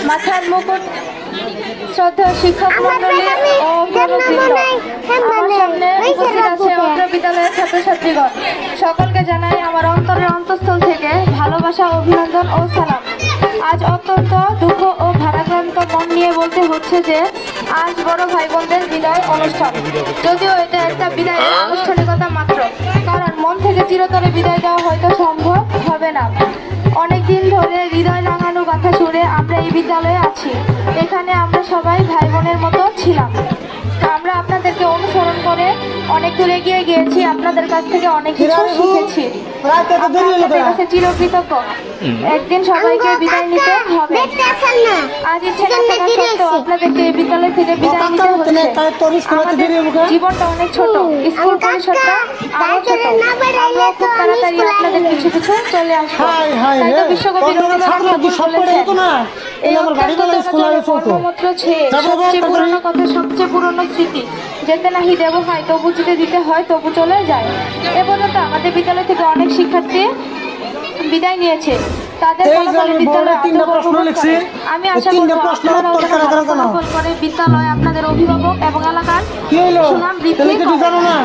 মাথার মুকুট শ্রদ্ধা শিক্ষক মন্ডলী ও আমার সামনে উপস্থিত আছে অত্র বিদ্যালয়ের ছাত্রছাত্রীগণ, সকলকে জানাই আমার অন্তরের অন্তঃস্থল থেকে ভালোবাসা, অভিনন্দন ও সালাম। আজ অত্যন্ত দুঃখ ও ভারাক্রান্ত মন নিয়ে বলতে হচ্ছে যে আজ বড় ভাই বোনদের বিদায় অনুষ্ঠান। যদিও এটা একটা বিদায়ের আনুষ্ঠানিকতা মাত্র, কারণ মন থেকে চিরতরে বিদায় দেওয়া হয়তো সম্ভব হবে না। অনেকদিন ধরে হৃদয় রাঙানো কথা শুনে আমরা এই বিদ্যালয়ে আছি। এখানে আমরা সবাই ভাই বোনের মতো ছিলাম। আমরা আপনাদেরকে অনুসরণ করে অনেক দূরে এগিয়ে গিয়েছি, আপনাদের কাছ থেকে অনেক কিছু শিখেছি। আপনাদের কাছে চিরকৃতজ্ঞ। একদিন সবাইকে বিদায় নিতে হবে। আজ ইচ্ছে না থাকা সত্ত্বেও আপনাদেরকে এই বিদ্যালয় থেকে বিদায় নিতে হচ্ছে। আমাদের জীবনটা অনেক ছোট, স্কুল পরিসরটা আরো ছোট। আমরা খুব তাড়াতাড়ি আপনাদের কিছু কিছু চলে আসবো। তাই তো বিশ্বকবি রবীন্দ্রনাথ ঠাকুর বলেছেন, এই কর্মমূত্র ছেয়ে সবচেয়ে পুরনো কথা, সবচেয়ে পুরনো স্মৃতি, যেতে নাহি দেব হয় তবু যেতে দিতে হয়, তবু চলে যায়। এ পর্যন্ত আমাদের বিদ্যালয় থেকে অনেক শিক্ষার্থী বিদায় নিয়েছে। তাদের ফলাফল বিদ্যালয় আমি আশা করব আপনারাও ফলাফল করে বিদ্যালয়, আপনাদের অভিভাবক এবং এলাকার সুনাম বৃদ্ধি করবেন।